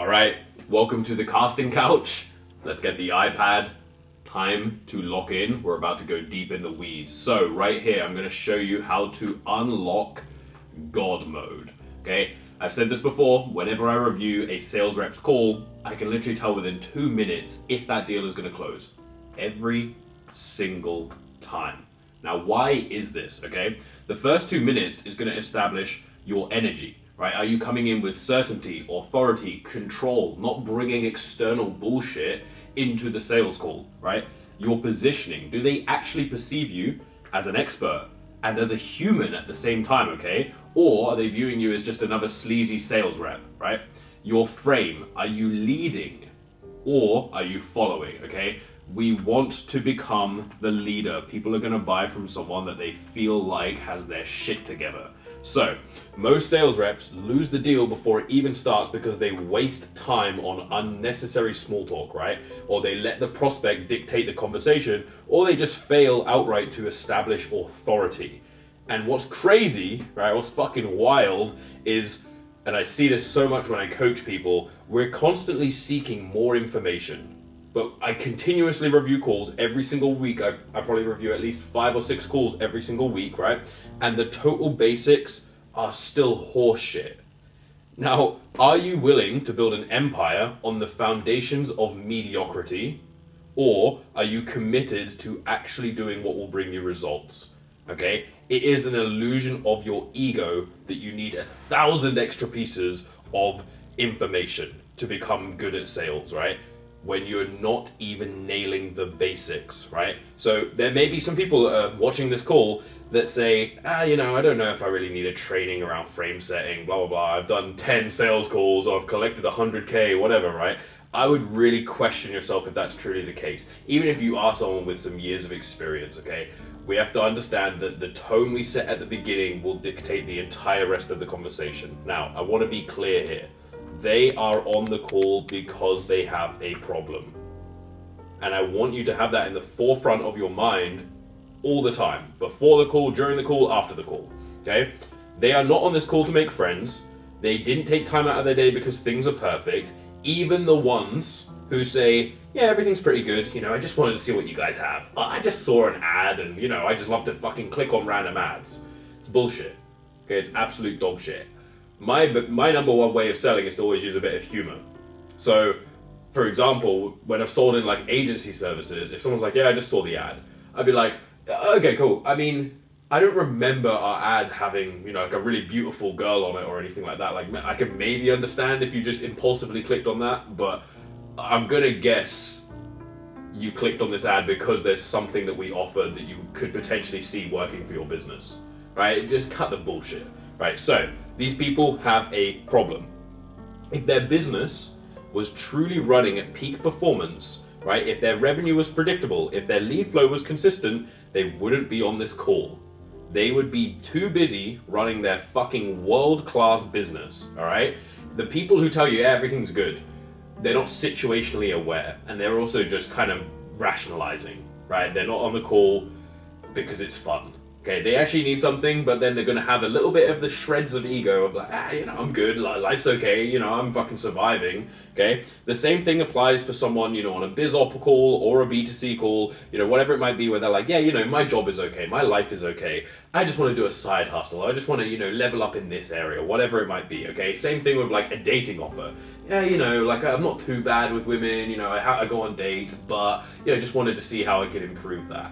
All right, welcome to the casting couch. Let's get the iPad. Time to lock in. We're about to go deep in the weeds. So right here, I'm going to show you how to unlock God mode. Okay, I've said this before. Whenever I review a sales rep's call, I can literally tell within 2 minutes if that deal is going to close. Every single time. Now, why is this? Okay, the first 2 minutes is going to establish your energy. Right? Are you coming in with certainty, authority, control, not bringing external bullshit into the sales call, right? Your positioning. Do they actually perceive you as an expert and as a human at the same time, okay? Or are they viewing you as just another sleazy sales rep, right? Your frame. Are you leading or are you following, okay? We want to become the leader. People are going to buy from someone that they feel like has their shit together. So, most sales reps lose the deal before it even starts because they waste time on unnecessary small talk, right? Or they let the prospect dictate the conversation, or they just fail outright to establish authority. And what's crazy, right, what's fucking wild is, and I see this so much when I coach people, we're constantly seeking more information. But I continuously review calls every single week. I probably review at least 5 or 6 calls every single week, right? And the total basics are still horseshit. Now, are you willing to build an empire on the foundations of mediocrity? Or are you committed to actually doing what will bring you results? Okay? It is an illusion of your ego that you need 1,000 extra pieces of information to become good at sales, right? When you're not even nailing the basics, right? So there may be some people that are watching this call that say, I don't know if I really need a training around frame setting, blah, blah, blah. I've done 10 sales calls, or I've collected 100K, whatever, right? I would really question yourself if that's truly the case. Even if you are someone with some years of experience, okay? We have to understand that the tone we set at the beginning will dictate the entire rest of the conversation. Now, I want to be clear here. They are on the call because they have a problem. And I want you to have that in the forefront of your mind all the time. Before the call, during the call, after the call. Okay? They are not on this call to make friends. They didn't take time out of their day because things are perfect. Even the ones who say, yeah, everything's pretty good. I just wanted to see what you guys have. I just saw an ad and, I just love to fucking click on random ads. It's bullshit. Okay? It's absolute dog shit. My number one way of selling is to always use a bit of humor. So, for example, when I've sold in like agency services, if someone's like, yeah, I just saw the ad, I'd be like, okay, cool. I mean, I don't remember our ad having, like a really beautiful girl on it or anything like that. Like, I could maybe understand if you just impulsively clicked on that, but I'm gonna guess you clicked on this ad because there's something that we offer that you could potentially see working for your business, right? Just cut the bullshit. Right, so these people have a problem. If their business was truly running at peak performance, right, if their revenue was predictable, if their lead flow was consistent, they wouldn't be on this call. They would be too busy running their fucking world-class business, all right? The people who tell you, yeah, everything's good, they're not situationally aware, and they're also just kind of rationalizing, right? They're not on the call because it's fun. Okay, they actually need something, but then they're going to have a little bit of the shreds of ego of like, I'm good, life's okay, I'm fucking surviving, okay? The same thing applies for someone, on a biz op call or a B2C call, whatever it might be, where they're like, yeah, my job is okay, my life is okay, I just want to do a side hustle, I just want to, level up in this area, whatever it might be, okay? Same thing with like a dating offer. Yeah, I'm not too bad with women, I go on dates, but, just wanted to see how I could improve that.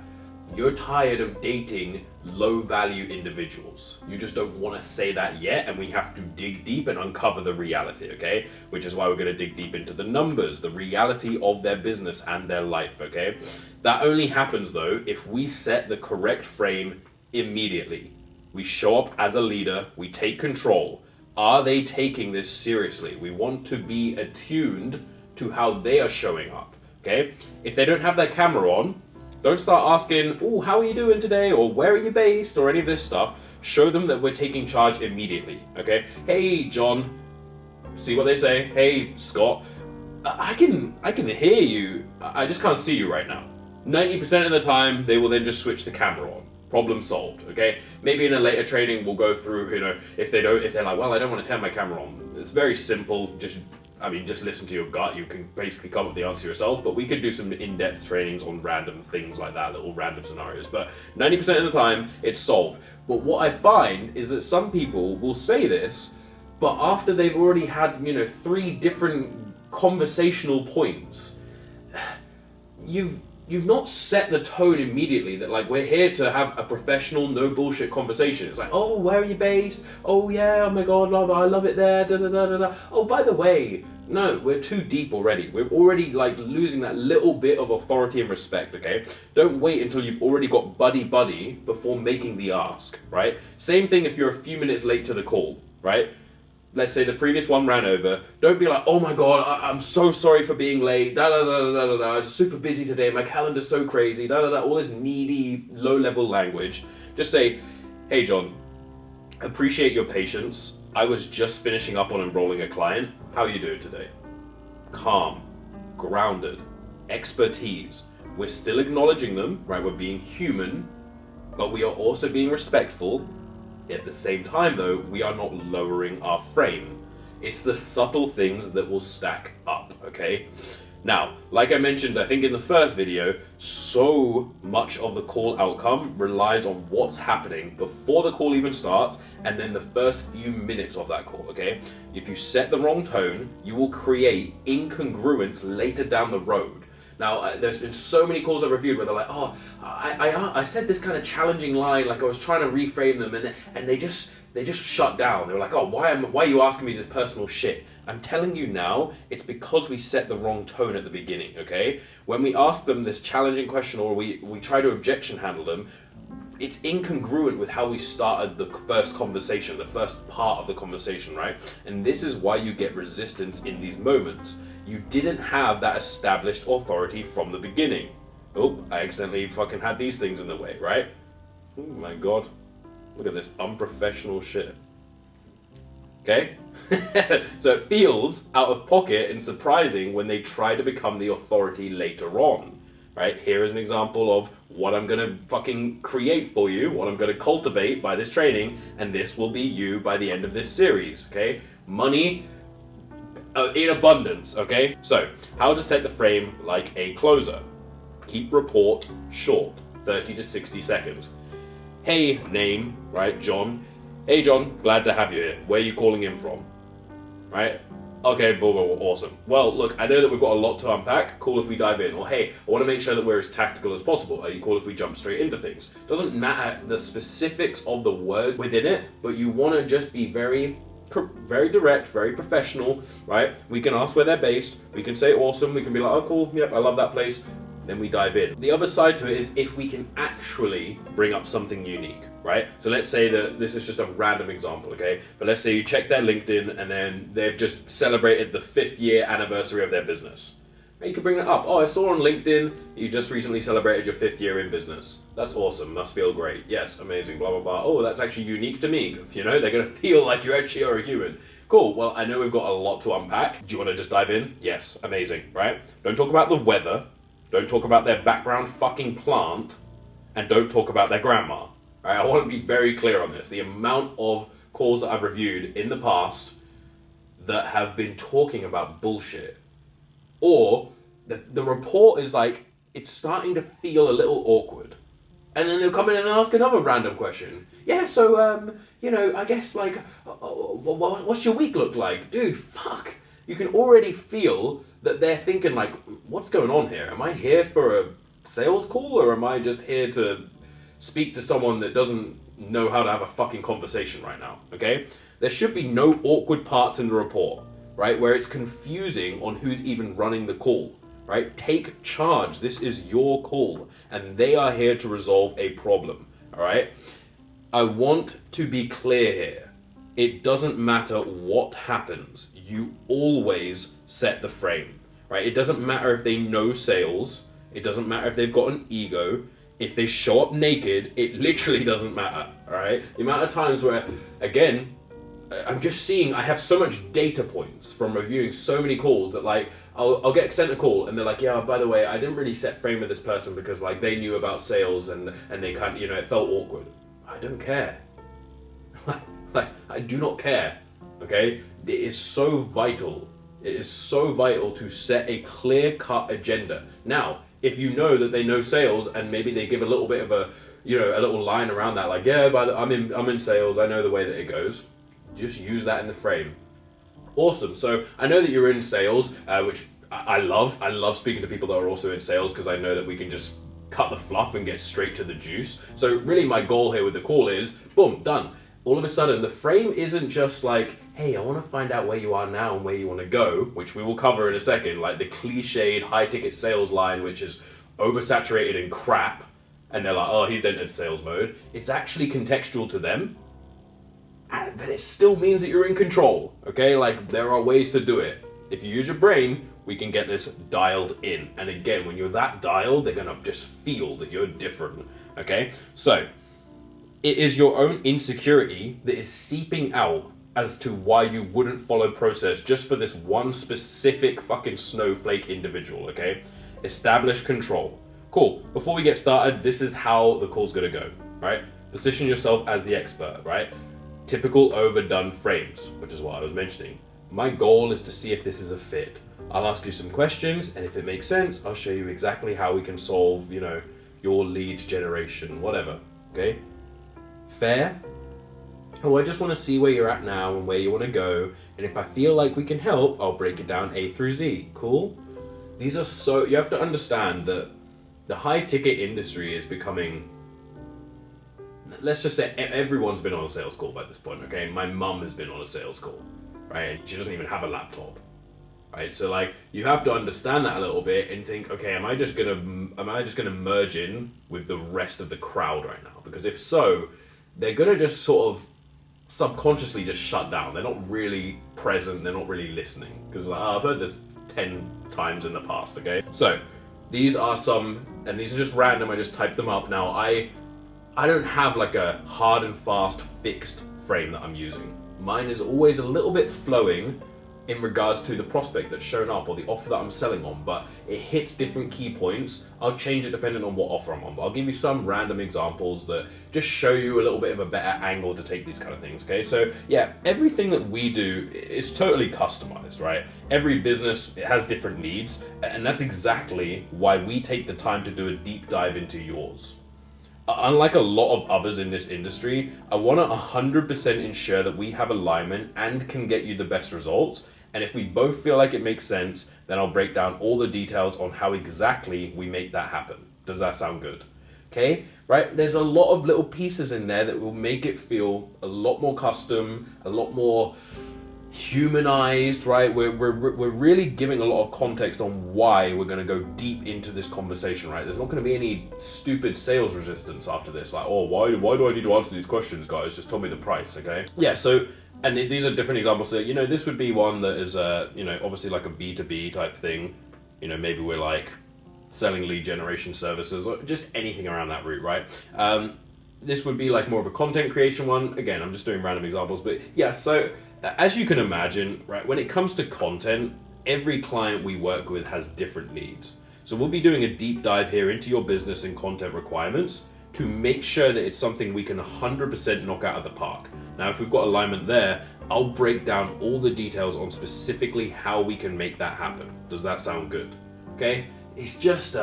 You're tired of dating low-value individuals. You just don't want to say that yet, and we have to dig deep and uncover the reality, okay? Which is why we're going to dig deep into the numbers, the reality of their business and their life, okay? That only happens, though, if we set the correct frame immediately. We show up as a leader, we take control. Are they taking this seriously? We want to be attuned to how they are showing up, okay? If they don't have their camera on, don't start asking, how are you doing today? Or where are you based? Or any of this stuff. Show them that we're taking charge immediately, okay? Hey, John. See what they say? Hey, Scott. I can hear you. I just can't see you right now. 90% of the time, they will then just switch the camera on. Problem solved, okay? Maybe in a later training, we'll go through, if they're like, well, I don't want to turn my camera on. It's very simple. Just I mean, just listen to your gut. You can basically come up with the answer yourself, but we could do some in-depth trainings on random things like that, little random scenarios. But 90% of the time, it's solved. But what I find is that some people will say this, but after they've already had, 3 different conversational points, you've not set the tone immediately that, like, we're here to have a professional, no bullshit conversation. It's like, oh, where are you based? Oh yeah, oh my god, blah, blah, I love it there, da da da da da. Oh, by the way, no, we're too deep already. We're already, like, losing that little bit of authority and respect, okay? Don't wait until you've already got buddy before making the ask, right? Same thing if you're a few minutes late to the call, right? Let's say the previous one ran over. Don't be like, oh my god, I'm so sorry for being late, da da da da da da, I'm super busy today, my calendar's so crazy, da da da, all this needy, low-level language. Just say, hey John, appreciate your patience. I was just finishing up on enrolling a client. How are you doing today? Calm, grounded, expertise. We're still acknowledging them, right? We're being human, but we are also being respectful. At the same time, though, we are not lowering our frame. It's the subtle things that will stack up, okay? Now, like I mentioned, I think in the first video, so much of the call outcome relies on what's happening before the call even starts, and then the first few minutes of that call, okay? If you set the wrong tone, you will create incongruence later down the road. Now, there's been so many calls I've reviewed where they're like, oh, I said this kind of challenging line, like I was trying to reframe them, and they just shut down. They were like, oh, why are you asking me this personal shit? I'm telling you now, it's because we set the wrong tone at the beginning, okay? When we ask them this challenging question or we try to objection handle them, it's incongruent with how we started the first conversation, the first part of the conversation, right? And this is why you get resistance in these moments. You didn't have that established authority from the beginning. Oh, I accidentally fucking had these things in the way, right? Oh my god. Look at this unprofessional shit. Okay? So it feels out of pocket and surprising when they try to become the authority later on. Right? Here is an example of what I'm gonna fucking create for you, what I'm gonna cultivate by this training, and this will be you by the end of this series, okay? Money in abundance, okay? So, how to set the frame like a closer. Keep report short, 30 to 60 seconds. Hey, name, right, John. Hey, John, glad to have you here. Where are you calling in from? Right? Okay, awesome. Well, look, I know that we've got a lot to unpack. Cool if we dive in. Or hey, I want to make sure that we're as tactical as possible. Are you cool if we jump straight into things? Doesn't matter the specifics of the words within it, but you want to just be very direct, very professional, right? We can ask where they're based. We can say awesome. We can be like, oh, cool. Yep, I love that place. Then we dive in. The other side to it is if we can actually bring up something unique, right? So let's say that this is just a random example, okay? But let's say you check their LinkedIn and then they've just celebrated the 5th year anniversary of their business. And you can bring that up. Oh, I saw on LinkedIn you just recently celebrated your 5th year in business. That's awesome. Must feel great. Yes, amazing. Blah, blah, blah. Oh, that's actually unique to me. You know, they're going to feel like you actually are a human. Cool. Well, I know we've got a lot to unpack. Do you want to just dive in? Yes. Amazing. Right? Don't talk about the weather. Don't talk about their background fucking plant. And don't talk about their grandma. Right? I want to be very clear on this. The amount of calls that I've reviewed in the past that have been talking about bullshit. Or the report is like, it's starting to feel a little awkward. And then they'll come in and ask another random question. Yeah, so, I guess, like, what's your week look like? Dude, fuck. You can already feel that they're thinking, like, what's going on here? Am I here for a sales call, or am I just here to speak to someone that doesn't know how to have a fucking conversation right now, okay? There should be no awkward parts in the report, right, where it's confusing on who's even running the call, right? Take charge. This is your call, and they are here to resolve a problem, all right? I want to be clear here. It doesn't matter what happens. You always set the frame, right? It doesn't matter if they know sales. It doesn't matter if they've got an ego. If they show up naked, it literally doesn't matter, all right? The amount of times where, again, I'm just seeing, I have so much data points from reviewing so many calls that, like, I'll get sent a call and they're like, yeah, by the way, I didn't really set frame with this person because, like, they knew about sales and they kind of, it felt awkward. I don't care. Like, I do not care, okay? It is so vital It is so vital to set a clear-cut agenda. Now, if you know that they know sales and maybe they give a little bit of a, a little line around that, like, yeah, I'm in sales, I know the way that it goes. Just use that in the frame. Awesome. So I know that you're in sales, which I love. I love speaking to people that are also in sales because I know that we can just cut the fluff and get straight to the juice. So really my goal here with the call is, boom, done. All of a sudden, the frame isn't just like, hey, I want to find out where you are now and where you want to go, which we will cover in a second, like the cliched high-ticket sales line, which is oversaturated in crap, and they're like, oh, he's entered sales mode. It's actually contextual to them, and but it still means that you're in control, okay? Like, there are ways to do it. If you use your brain, we can get this dialed in. And again, when you're that dialed, they're gonna just feel that you're different, okay? So, it is your own insecurity that is seeping out as to why you wouldn't follow process just for this one specific fucking snowflake individual, okay? Establish control. Cool. Before we get started, this is how the call's gonna go, right? Position yourself as the expert, right? Typical overdone frames, which is what I was mentioning. My goal is to see if this is a fit. I'll ask you some questions, and if it makes sense, I'll show you exactly how we can solve, your lead generation, whatever, okay? Fair? Oh, I just want to see where you're at now and where you want to go, and if I feel like we can help, I'll break it down A through Z. Cool? These are you have to understand that the high-ticket industry is becoming, let's just say everyone's been on a sales call by this point, okay? My mum has been on a sales call, right? She doesn't even have a laptop, right? So like, you have to understand that a little bit and think, okay, am I just gonna merge in with the rest of the crowd right now? Because if so, they're gonna just sort of subconsciously just shut down. They're not really present, they're not really listening. Because I've heard this 10 times in the past, okay? So, these are some, and these are just random, I just typed them up. Now, I don't have like a hard and fast fixed frame that I'm using. Mine is always a little bit flowing in regards to the prospect that's shown up or the offer that I'm selling on, but it hits different key points. I'll change it depending on what offer I'm on, but I'll give you some random examples that just show you a little bit of a better angle to take these kind of things, okay? So yeah, everything that we do is totally customized, right? Every business has different needs, and that's exactly why we take the time to do a deep dive into yours. Unlike a lot of others in this industry, I want to 100% ensure that we have alignment and can get you the best results. And if we both feel like it makes sense, then I'll break down all the details on how exactly we make that happen. Does that sound good? Okay, right? There's a lot of little pieces in there that will make it feel a lot more custom, a lot more humanized, right? We're really giving a lot of context on why we're going to go deep into this conversation, right? There's not going to be any stupid sales resistance after this, like, oh, why do I need to answer these questions, guys? Just tell me the price, okay? Yeah, so, and these are different examples. So, this would be one that is, obviously like a B2B type thing. Maybe we're like selling lead generation services or just anything around that route, right? This would be like more of a content creation one. Again, I'm just doing random examples, but yeah, so as you can imagine, right, when it comes to content, every client we work with has different needs. So we'll be doing a deep dive here into your business and content requirements to make sure that it's something we can 100% knock out of the park. Now, if we've got alignment there, I'll break down all the details on specifically how we can make that happen. Does that sound good? Okay? It's just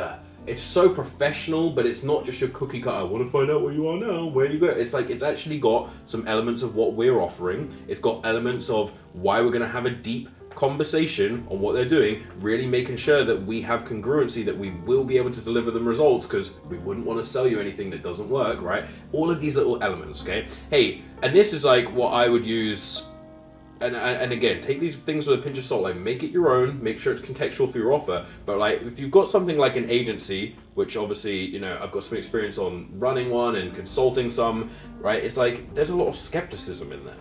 it's so professional, but it's not just your cookie cutter. I want to find out where you are now, where you go. It's like, it's actually got some elements of what we're offering. It's got elements of why we're going to have a deep conversation on what they're doing, really making sure that we have congruency, that we will be able to deliver them results, because we wouldn't want to sell you anything that doesn't work, right? All of these little elements, okay? Hey, and this is like what I would use. And again, take these things with a pinch of salt, like make it your own, make sure it's contextual for your offer. But like, if you've got something like an agency, which obviously, I've got some experience on running one and consulting some, right? It's like, there's a lot of skepticism in there.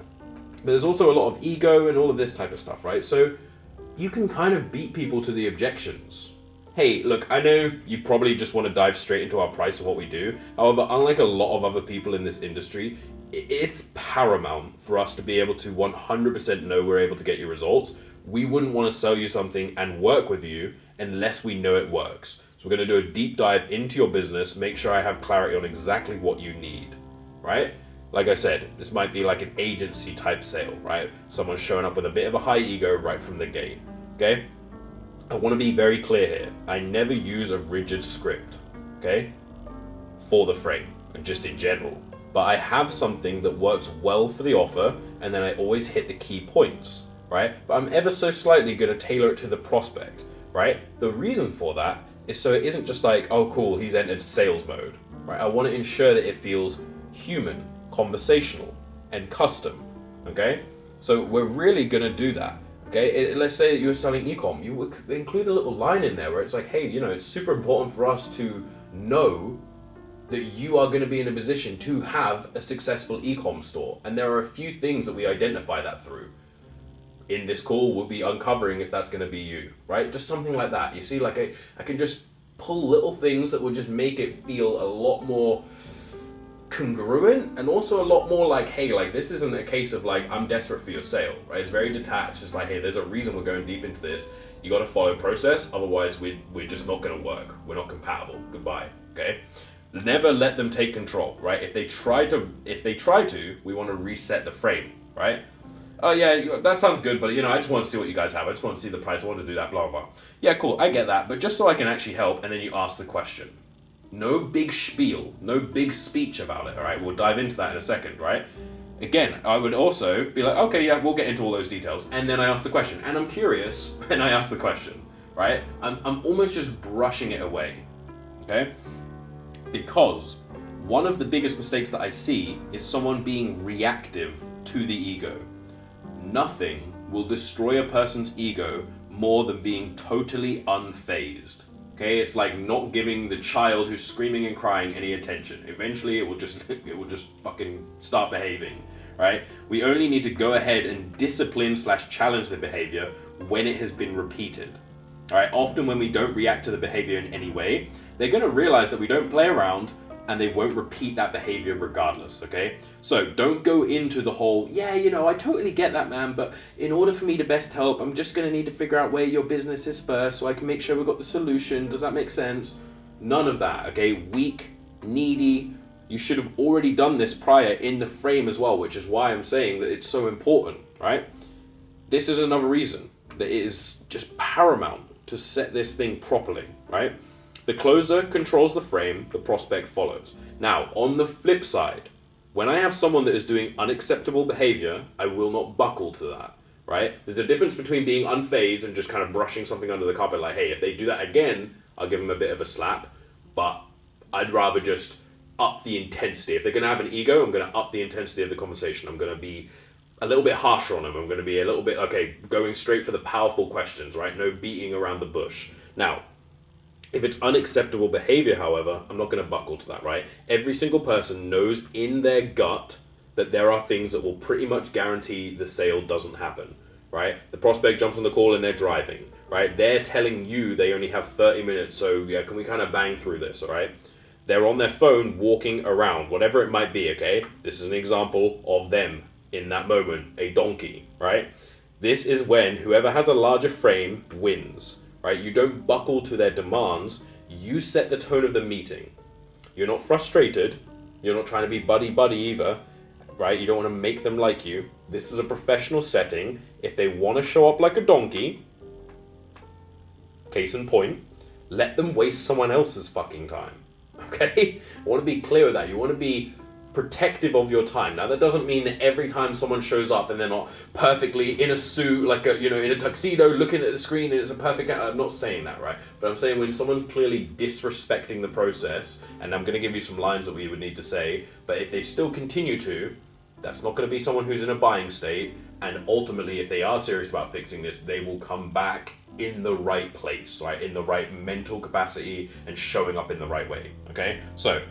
But there's also a lot of ego and all of this type of stuff, right? So you can kind of beat people to the objections. Hey, look, I know you probably just want to dive straight into our price and what we do. However, unlike a lot of other people in this industry, it's paramount for us to be able to 100% know we're able to get you results. We wouldn't want to sell you something and work with you unless we know it works. So we're going to do a deep dive into your business, make sure I have clarity on exactly what you need, right? Like I said, this might be like an agency type sale, right? Someone's showing up with a bit of a high ego right from the gate. okay? I want to be very clear here. I never use a rigid script, okay, for the frame, and just in general. But I have something that works well for the offer, and then I always hit the key points, right? But I'm ever so slightly going to tailor it to the prospect, right? The reason for that is so it isn't just like, oh cool, he's entered sales mode, right? I want to ensure that it feels human, conversational, and custom, okay? So we're really going to do that, okay? Let's say that you were selling ecom, you would include a little line in there where it's like, hey, you know, it's super important for us to know that you are going to be in a position to have a successful ecom store. And there are a few things that we identify that through. In this call, we'll be uncovering if that's going to be you, right? Just something like that. You see, like I can just pull little things that will just make it feel a lot more congruent, and also a lot more like, hey, like this isn't a case of like, I'm desperate for your sale, right? It's very detached. It's like, hey, there's a reason we're going deep into this. You got to follow process. Otherwise, we're just not going to work. We're not compatible. Goodbye, okay? Never let them take control, right? If they try to, we want to reset the frame, right? Oh yeah, that sounds good, but you know, I just want to see what you guys have. I just want to see the price. I want to do that, blah, blah, blah. Yeah, cool, I get that, but just so I can actually help, and then you ask the question. No big spiel, no big speech about it, all right? We'll dive into that in a second, right? Again, I would also be like, okay, yeah, we'll get into all those details, and then I ask the question, and I'm curious, and I ask the question, right? I'm almost just brushing it away, okay? Because one of the biggest mistakes that I see is someone being reactive to the ego. Nothing will destroy a person's ego more than being totally unfazed. Okay, it's like not giving the child who's screaming and crying any attention. Eventually it will just fucking start behaving, right? We only need to go ahead and discipline/challenge the behavior when it has been repeated. All right, often when we don't react to the behavior in any way, they're going to realize that we don't play around, and they won't repeat that behavior regardless, okay? So don't go into the whole, yeah, you know, I totally get that, man, but in order for me to best help, I'm just going to need to figure out where your business is first so I can make sure we've got the solution. Does that make sense? None of that, okay? Weak, needy. You should have already done this prior in the frame as well, which is why I'm saying that it's so important, right? This is another reason that it is just paramount to set this thing properly, right? The closer controls the frame, the prospect follows. Now, on the flip side, when I have someone that is doing unacceptable behavior, I will not buckle to that, right? There's a difference between being unfazed and just kind of brushing something under the carpet, like, hey, if they do that again, I'll give them a bit of a slap, but I'd rather just up the intensity. If they're going to have an ego, I'm going to up the intensity of the conversation. I'm going to be a little bit harsher on them. I'm going to be a little bit, okay, going straight for the powerful questions, right? No beating around the bush. Now, if it's unacceptable behavior, however, I'm not going to buckle to that, right? Every single person knows in their gut that there are things that will pretty much guarantee the sale doesn't happen, right? The prospect jumps on the call and they're driving, right? They're telling you they only have 30 minutes, so yeah, can we kind of bang through this, all right? They're on their phone walking around, whatever it might be, okay? This is an example of them in that moment, a donkey, right? This is when whoever has a larger frame wins. Right? You don't buckle to their demands. You set the tone of the meeting. You're not frustrated. You're not trying to be buddy-buddy either. Right? You don't want to make them like you. This is a professional setting. If they want to show up like a donkey, case in point, let them waste someone else's fucking time. Okay? I want to be clear with that. You want to be protective of your time. Now, that doesn't mean that every time someone shows up and they're not perfectly in a suit, like a, in a tuxedo, looking at the screen, and it's a perfect. I'm not saying that, right? But I'm saying when someone clearly disrespecting the process, and I'm going to give you some lines that we would need to say, but if they still continue to, that's not going to be someone who's in a buying state. And ultimately, if they are serious about fixing this, they will come back in the right place, right? In the right mental capacity and showing up in the right way. Okay, so.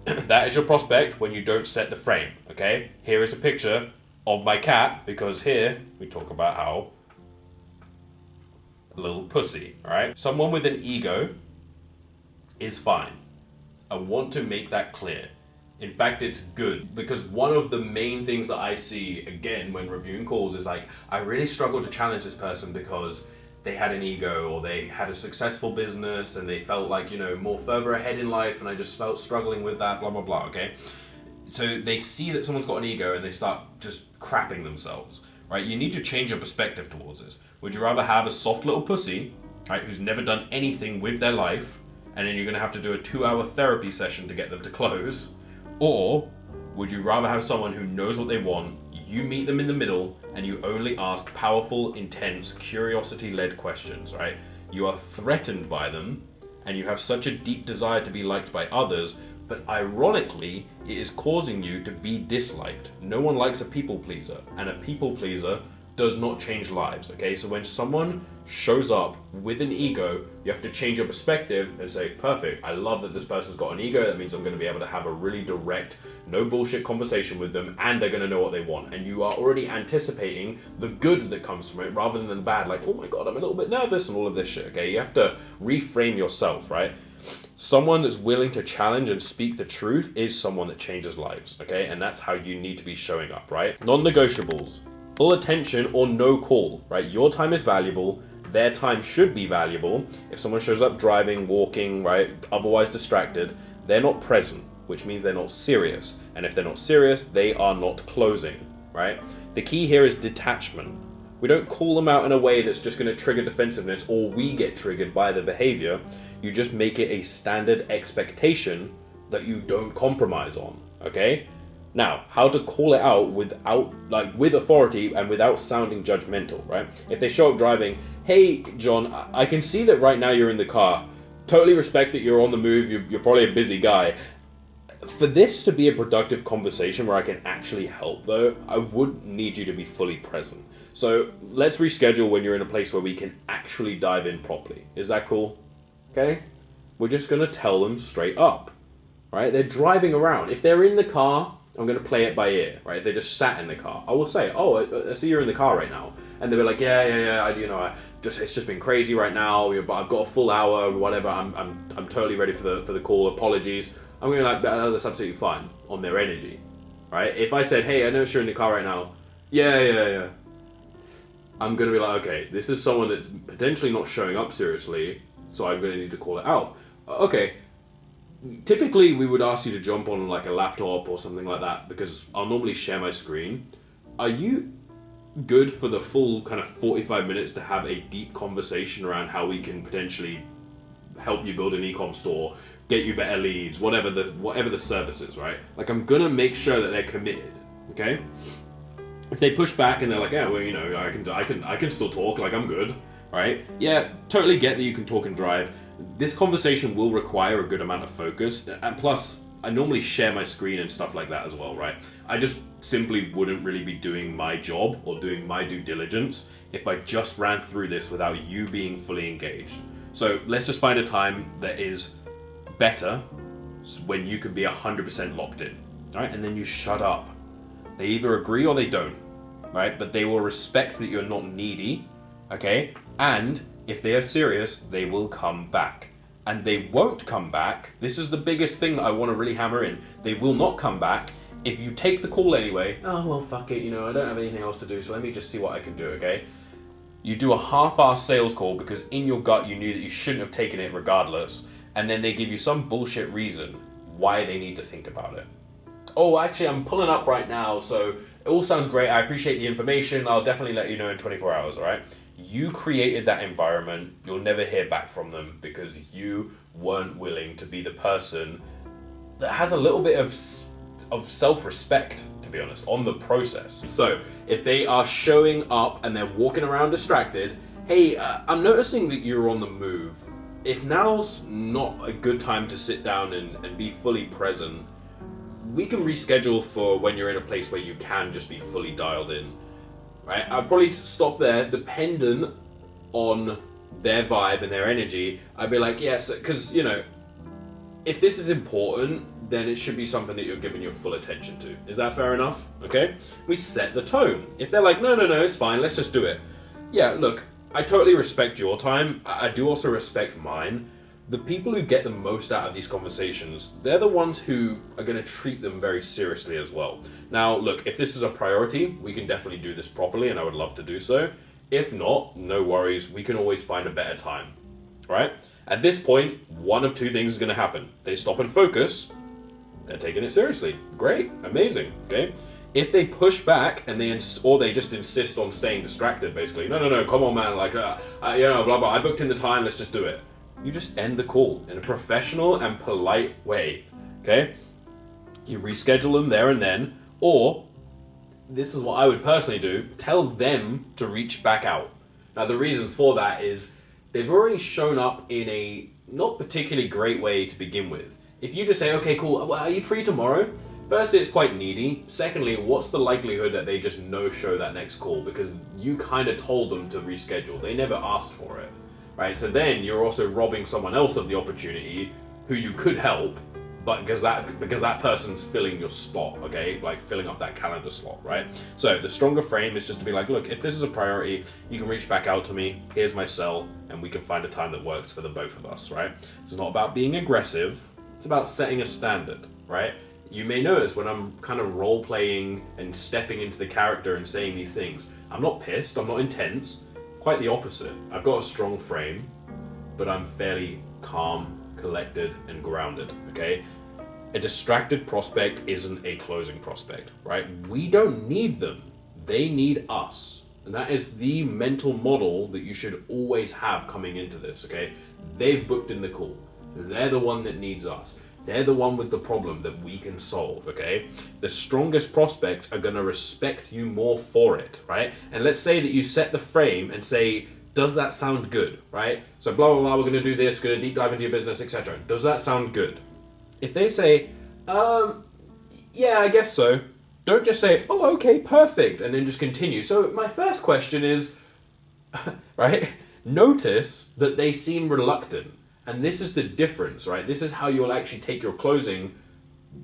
That is your prospect when you don't set the frame, okay? Here is a picture of my cat, because here we talk about how a little pussy, alright? Someone with an ego is fine. I want to make that clear. In fact, it's good, because one of the main things that I see, again, when reviewing calls is like, I really struggle to challenge this person because they had an ego, or they had a successful business and they felt like, more further ahead in life, and I just felt struggling with that, blah, blah, blah, okay? So they see that someone's got an ego and they start just crapping themselves, right? You need to change your perspective towards this. Would you rather have a soft little pussy, right, who's never done anything with their life, and then you're going to have to do a 2-hour therapy session to get them to close? Or would you rather have someone who knows what they want, you meet them in the middle, and you only ask powerful, intense, curiosity-led questions, right? You are threatened by them, and you have such a deep desire to be liked by others, but ironically, it is causing you to be disliked. No one likes a people pleaser, and a people pleaser does not change lives, okay? So when someone shows up with an ego, you have to change your perspective and say, perfect, I love that this person's got an ego. That means I'm going to be able to have a really direct, no bullshit conversation with them, and they're going to know what they want. And you are already anticipating the good that comes from it rather than the bad, like, oh my God, I'm a little bit nervous and all of this shit, okay? You have to reframe yourself, right? Someone that's willing to challenge and speak the truth is someone that changes lives, okay? And that's how you need to be showing up, right? Non-negotiables. Full attention or no call, right? Your time is valuable. Their time should be valuable. If someone shows up driving, walking, right, otherwise distracted, they're not present, which means they're not serious. And if they're not serious, they are not closing, right? The key here is detachment. We don't call them out in a way that's just going to trigger defensiveness, or we get triggered by the behavior. You just make it a standard expectation that you don't compromise on, okay? Now, how to call it out without, like, with authority and without sounding judgmental, right? If they show up driving, hey, John, I can see that right now you're in the car. Totally respect that you're on the move. You're probably a busy guy. For this to be a productive conversation where I can actually help, though, I would need you to be fully present. So let's reschedule when you're in a place where we can actually dive in properly. Is that cool? Okay? We're just going to tell them straight up, right? They're driving around. If they're in the car, I'm going to play it by ear, right? If they just sat in the car, I will say, oh, I see you're in the car right now. And they'll be like, yeah, it's just been crazy right now, but I've got a full hour, whatever. I'm totally ready for the call. Apologies. I'm going to be like, that's absolutely fine on their energy, right? If I said, hey, I know you're in the car right now. Yeah. I'm going to be like, okay, this is someone that's potentially not showing up seriously, so I'm going to need to call it out. Okay. Typically, we would ask you to jump on like a laptop or something like that because I'll normally share my screen. Are you good for the full kind of 45 minutes to have a deep conversation around how we can potentially help you build an e-com store, get you better leads, whatever the service is, right? Like, I'm gonna make sure that they're committed, okay? If they push back and they're like, yeah, well, I can still talk, like, I'm good, right? Yeah, totally get that you can talk and drive. This conversation will require a good amount of focus, and plus, I normally share my screen and stuff like that as well, right? I just simply wouldn't really be doing my job or doing my due diligence if I just ran through this without you being fully engaged. So let's just find a time that is better when you can be 100% locked in, right? And then you shut up. They either agree or they don't, right? But they will respect that you're not needy, okay? And if they are serious, they will come back. And they won't come back. This is the biggest thing that I want to really hammer in. They will not come back if you take the call anyway. Oh, well, fuck it, I don't have anything else to do, so let me just see what I can do, okay? You do a half-assed sales call because in your gut you knew that you shouldn't have taken it regardless, and then they give you some bullshit reason why they need to think about it. Oh, actually, I'm pulling up right now, so it all sounds great. I appreciate the information. I'll definitely let you know in 24 hours, all right? You created that environment. You'll never hear back from them because you weren't willing to be the person that has a little bit of self-respect, to be honest, on the process. So if they are showing up and they're walking around distracted, hey, I'm noticing that you're on the move. If now's not a good time to sit down and be fully present, we can reschedule for when you're in a place where you can just be fully dialed in, right? I'd probably stop there, dependent on their vibe and their energy. I'd be like, yes, because, if this is important, then it should be something that you're giving your full attention to. Is that fair enough? Okay? We set the tone. If they're like, no, it's fine, let's just do it. Yeah, look, I totally respect your time. I do also respect mine. The people who get the most out of these conversations, they're the ones who are going to treat them very seriously as well. Now, look, if this is a priority, we can definitely do this properly, and I would love to do so. If not, no worries. We can always find a better time, right? At this point, one of two things is going to happen. They stop and focus. They're taking it seriously. Great. Amazing. Okay. If they push back and or they just insist on staying distracted, basically, no, come on, man, like, blah, blah, I booked in the time, let's just do it. You just end the call in a professional and polite way, okay? You reschedule them there and then, or, this is what I would personally do, tell them to reach back out. Now, the reason for that is they've already shown up in a not particularly great way to begin with. If you just say, okay, cool, well, are you free tomorrow? Firstly, it's quite needy. Secondly, what's the likelihood that they just no-show that next call because you kind of told them to reschedule? They never asked for it, right? So then you're also robbing someone else of the opportunity who you could help, but because that person's filling your spot, okay? Like filling up that calendar slot, right? So the stronger frame is just to be like, look, if this is a priority, you can reach back out to me. Here's my cell, and we can find a time that works for the both of us, right? It's not about being aggressive. It's about setting a standard, right? You may notice when I'm kind of role-playing and stepping into the character and saying these things, I'm not pissed, I'm not intense, quite the opposite. I've got a strong frame, but I'm fairly calm, collected, and grounded, okay? A distracted prospect isn't a closing prospect, right? We don't need them. They need us. And that is the mental model that you should always have coming into this, okay? They've booked in the call. They're the one that needs us. They're the one with the problem that we can solve, okay? The strongest prospects are going to respect you more for it, right? And let's say that you set the frame and say, does that sound good, right? So blah, blah, blah, we're going to do this, going to deep dive into your business, etc. Does that sound good? If they say, yeah, I guess so, don't just say, oh, okay, perfect, and then just continue. So my first question is, right? Notice that they seem reluctant. And this is the difference, right? This is how you'll actually take your closing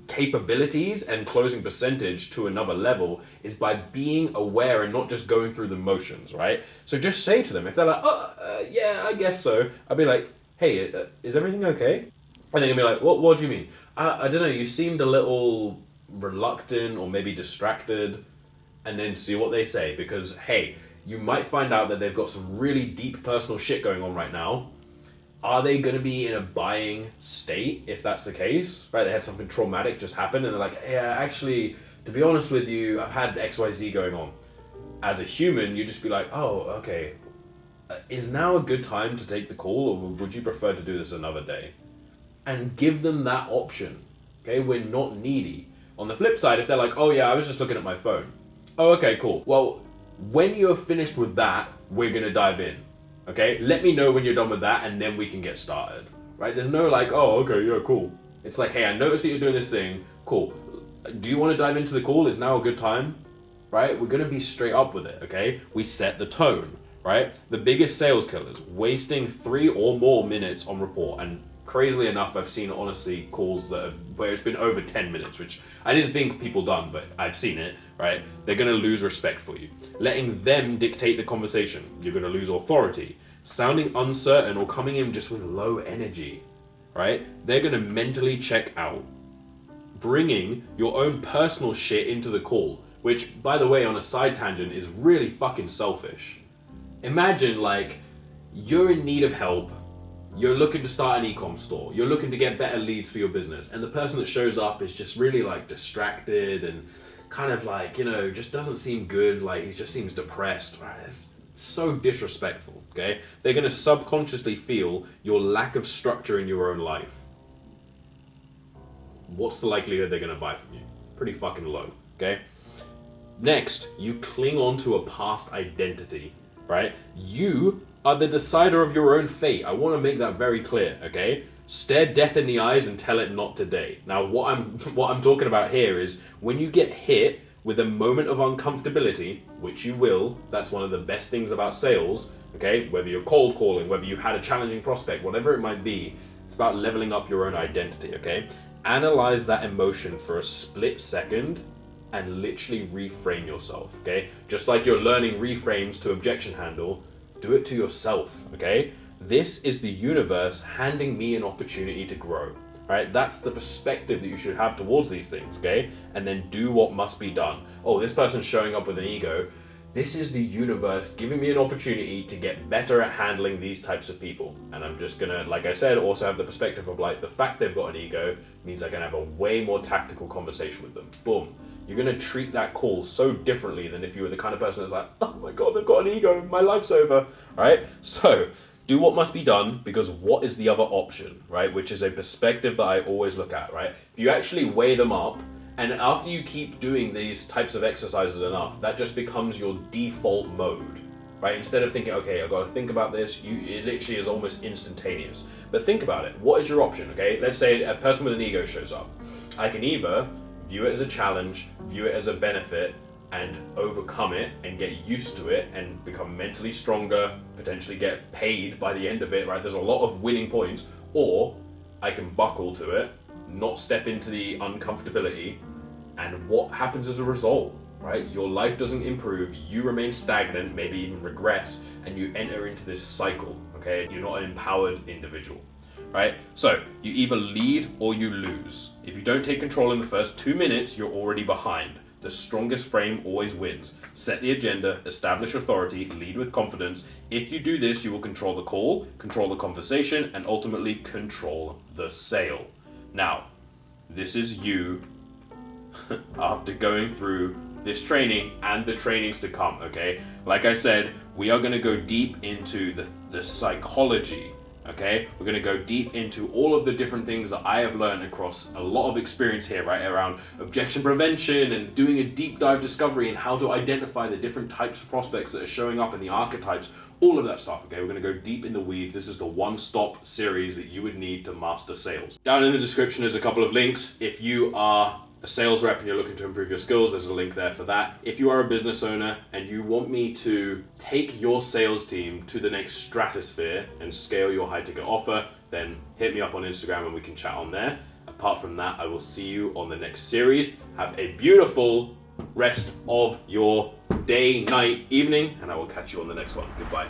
capabilities and closing percentage to another level, is by being aware and not just going through the motions, right? So just say to them, if they're like, yeah, I guess so, I'll be like, hey, is everything okay? And they're gonna be like, what do you mean? I don't know, you seemed a little reluctant or maybe distracted, and then see what they say, because hey, you might find out that they've got some really deep personal shit going on right now. Are they going to be in a buying state if that's the case? Right, they had something traumatic just happen and they're like, yeah, actually, to be honest with you, I've had XYZ going on. As a human, you just be like, oh, okay. Is now a good time to take the call, or would you prefer to do this another day? And give them that option, okay? We're not needy. On the flip side, if they're like, oh yeah, I was just looking at my phone. Oh, okay, cool. Well, when you're finished with that, we're going to dive in. Okay, let me know when you're done with that and then we can get started, right? There's no like, oh, okay, yeah, cool. It's like, hey, I noticed that you're doing this thing. Cool. Do you want to dive into the call? Is now a good time? Right? We're going to be straight up with it, okay? We set the tone, right? The biggest sales killers, wasting 3 or more minutes on report. And crazily enough, I've seen, honestly, calls where it's been over 10 minutes, which I didn't think people done, but I've seen it, right? They're going to lose respect for you. Letting them dictate the conversation, you're going to lose authority. Sounding uncertain or coming in just with low energy, right? They're going to mentally check out. Bringing your own personal shit into the call, which, by the way, on a side tangent, is really fucking selfish. Imagine, like, you're in need of help. You're looking to start an e-com store. You're looking to get better leads for your business. And the person that shows up is just really like distracted and kind of like, just doesn't seem good. Like he just seems depressed. Right? It's so disrespectful, okay? They're going to subconsciously feel your lack of structure in your own life. What's the likelihood they're going to buy from you? Pretty fucking low, okay? Next, you cling on to a past identity, right? You are the decider of your own fate. I want to make that very clear, okay? Stare death in the eyes and tell it not today. Now, what I'm talking about here is when you get hit with a moment of uncomfortability, which you will, that's one of the best things about sales, okay? Whether you're cold calling, whether you had a challenging prospect, whatever it might be, it's about leveling up your own identity, okay? Analyze that emotion for a split second and literally reframe yourself, okay? Just like you're learning reframes to objection handle, do it to yourself, okay? This is the universe handing me an opportunity to grow, right? That's the perspective that you should have towards these things, okay? And then do what must be done. Oh, this person's showing up with an ego. This is the universe giving me an opportunity to get better at handling these types of people. And I'm just gonna, like I said, also have the perspective of like the fact they've got an ego means I can have a way more tactical conversation with them. Boom. you're going to treat that call so differently than if you were the kind of person that's like, oh my God, they've got an ego, my life's over, right? So do what must be done, because what is the other option, right? Which is a perspective that I always look at, right? If you actually weigh them up, and after you keep doing these types of exercises enough, that just becomes your default mode, right? Instead of thinking, okay, I've got to think about this, it literally is almost instantaneous. But think about it. What is your option, okay? Let's say a person with an ego shows up. I can either view it as a challenge, view it as a benefit, and overcome it and get used to it and become mentally stronger, potentially get paid by the end of it, right? There's a lot of winning points. Or I can buckle to it, not step into the uncomfortability, and what happens as a result, right? Your life doesn't improve, you remain stagnant, maybe even regress, and you enter into this cycle, okay? You're not an empowered individual, right? So you either lead or you lose. If you don't take control in the first 2 minutes, you're already behind. The strongest frame always wins. Set the agenda, establish authority, lead with confidence. If you do this, you will control the call, control the conversation, and ultimately control the sale. Now, this is you after going through this training and the trainings to come, okay? Like I said, we are going to go deep into the psychology, okay? We're going to go deep into all of the different things that I have learned across a lot of experience here, right? Around objection prevention and doing a deep dive discovery and how to identify the different types of prospects that are showing up in the archetypes, all of that stuff, okay? We're going to go deep in the weeds. This is the one-stop series that you would need to master sales. Down in the description is a couple of links. If you are a sales rep and you're looking to improve your skills, there's a link there for that. If you are a business owner and you want me to take your sales team to the next stratosphere and scale your high ticket offer, then hit me up on Instagram and we can chat on there. Apart from that, I will see you on the next series. Have a beautiful rest of your day, night, evening, and I will catch you on the next one. Goodbye.